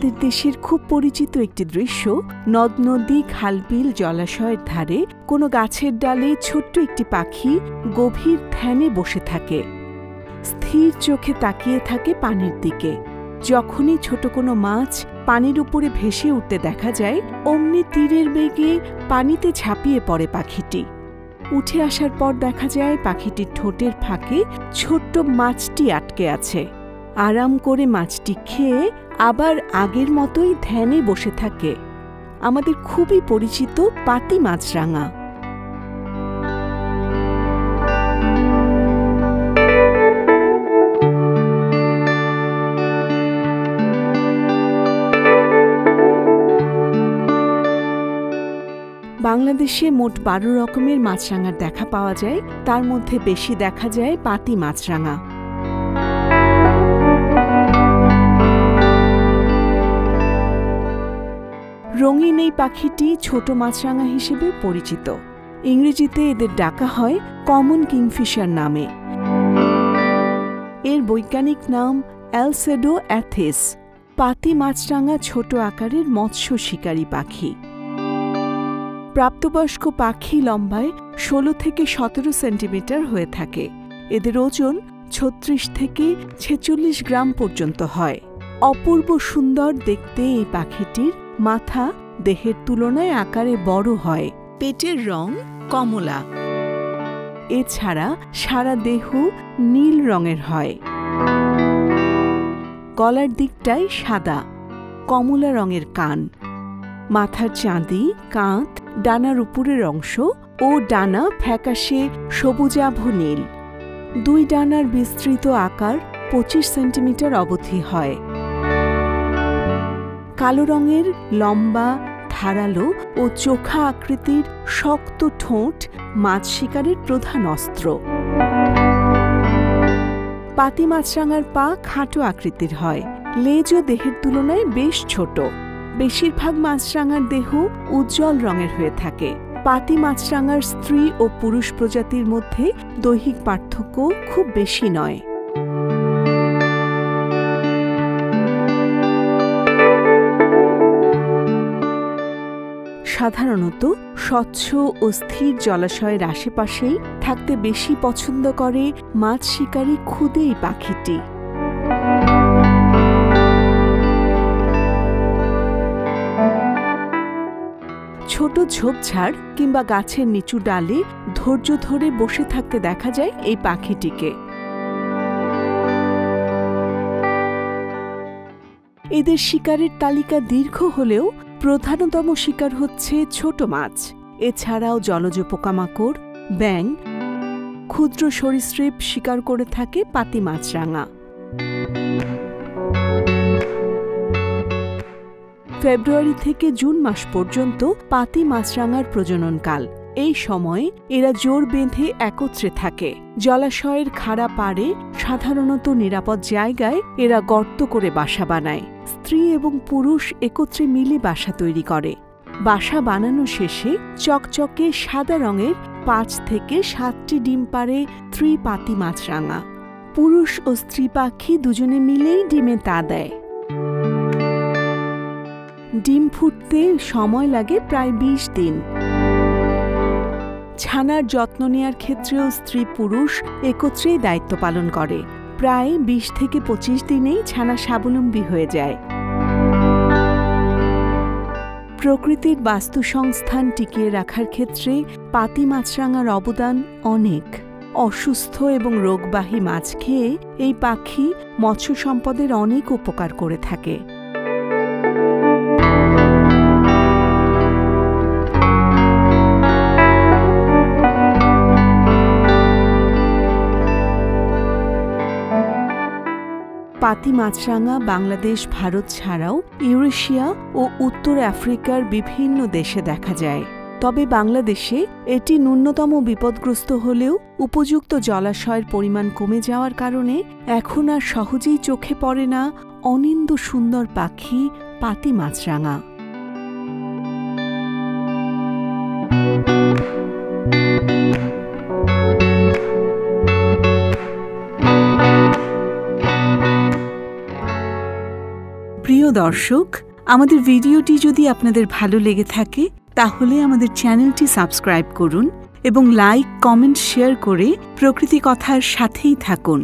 আমাদের দেশের খুব পরিচিত একটি দৃশ্য, নদ নদী খালবিল জলাশয়ের ধারে কোনো গাছের ডালে ছোট্ট একটি পাখি গভীর ধ্যানে বসে থাকে, স্থির চোখে তাকিয়ে থাকে পানির দিকে। যখনই ছোট কোনো মাছ পানির উপরে ভেসে উঠতে দেখা যায়, অমনি তীরের বেগে পানিতে ঝাঁপিয়ে পড়ে পাখিটি। উঠে আসার পর দেখা যায় পাখিটির ঠোঁটের ফাঁকে ছোট্ট মাছটি আটকে আছে। আরাম করে মাছটি খেয়ে আবার আগের মতোই ধ্যানে বসে থাকে। আমাদের খুবই পরিচিত পাতি মাছরাঙা। বাংলাদেশে মোট 12 রকমের মাছরাঙার দেখা পাওয়া যায়, তার মধ্যে বেশি দেখা যায় পাতি মাছরাঙা। রঙিন এই পাখিটি ছোট মাছরাঙা হিসেবে পরিচিত। ইংরেজিতে এদের ডাকা হয় কমন কিংফিশার নামে। এর বৈজ্ঞানিক নাম অ্যালসেডো অ্যাথিস। পাতি মাছরাঙা ছোট আকারের মৎস্য শিকারী পাখি। প্রাপ্তবয়স্ক পাখি লম্বায় 16 থেকে 17 সেন্টিমিটার হয়ে থাকে। এদের ওজন 36 থেকে 46 গ্রাম পর্যন্ত হয়। অপূর্ব সুন্দর দেখতে এই পাখিটির মাথা দেহের তুলনায় আকারে বড় হয়। পেটের রং কমলা। এছাড়া সারা দেহ নীল রঙের হয়। গলার দিকটাই সাদা, কমলা রঙের কান। মাথার চাঁদি, কাঁধ, ডানার উপরের অংশ ও ডানা ফ্যাকাশে সবুজাভ নীল। 2 ডানার বিস্তৃত আকার 25 সেন্টিমিটার অবধি হয়। কালো রঙের লম্বা, ধারালো ও চোখা আকৃতির শক্ত ঠোঁট মাছ শিকারের প্রধান অস্ত্র। পাতি মাছরাঙার পা খাটো আকৃতির হয়। লেজও দেহের তুলনায় বেশ ছোট। বেশিরভাগ মাছরাঙার দেহ উজ্জ্বল রঙের হয়ে থাকে। পাতি মাছরাঙার স্ত্রী ও পুরুষ প্রজাতির মধ্যে দৈহিক পার্থক্য খুব বেশি নয়। সাধারণত স্বচ্ছ ও স্থির জলাশয়ের আশেপাশেই থাকতে বেশি পছন্দ করে মাছ শিকারী ক্ষুদে এই পাখিটি। ছোট ঝোপঝাড় কিংবা গাছের নিচু ডালে ধৈর্য ধরে বসে থাকতে দেখা যায় এই পাখিটিকে। এদের শিকারের তালিকা দীর্ঘ হলেও প্রধানতম শিকার হচ্ছে ছোট মাছ। এছাড়াও জলজ পোকামাকড়, ব্যাঙ, ক্ষুদ্র সরীসৃপ শিকার করে থাকে পাতি মাছরাঙা। ফেব্রুয়ারি থেকে জুন মাস পর্যন্ত পাতি মাছরাঙার প্রজননকাল। এই সময়ে এরা জোড় বেঁধে একত্রে থাকে। জলাশয়ের খাড়া পাড়ে সাধারণত নিরাপদ জায়গায় এরা গর্ত করে বাসা বানায়। স্ত্রী এবং পুরুষ একত্রে মিলে বাসা তৈরি করে। বাসা বানানো শেষে চকচকে সাদা রঙের 5 থেকে 7টি ডিম পাড়ে স্ত্রী পাতি মাছরাঙা। পুরুষ ও স্ত্রী পাখি দুজনে মিলেই ডিমে তা দেয়। ডিম ফুটতে সময় লাগে প্রায় 20 দিন। ছানার যত্ন নেয়ার ক্ষেত্রেও স্ত্রী পুরুষ একত্রেই দায়িত্ব পালন করে। প্রায় 20 থেকে 25 দিনেই ছানা স্বাবলম্বী হয়ে যায়। প্রকৃতির বাস্তুসংস্থান টিকিয়ে রাখার ক্ষেত্রে পাতি মাছরাঙার অবদান অনেক। অসুস্থ এবং রোগবাহী মাছ খেয়ে এই পাখি মৎস্য সম্পদের অনেক উপকার করে থাকে। পাতি মাছরাঙা বাংলাদেশ, ভারত ছাড়াও ইউরেশিয়া ও উত্তর আফ্রিকার বিভিন্ন দেশে দেখা যায়। তবে বাংলাদেশে এটি ন্যূনতম বিপদগ্রস্ত হলেও উপযুক্ত জলাশয়ের পরিমাণ কমে যাওয়ার কারণে এখন আর সহজেই চোখে পড়ে না অনিন্দ্য সুন্দর পাখি পাতি মাছরাঙা। প্রিয় প্রিয় দর্শক, আমাদের ভিডিওটি যদি আপনাদের ভালো লেগে থাকে তাহলে আমাদের চ্যানেলটি সাবস্ক্রাইব করুন এবং লাইক, কমেন্ট, শেয়ার করে প্রকৃতি কথার সাথেই থাকুন।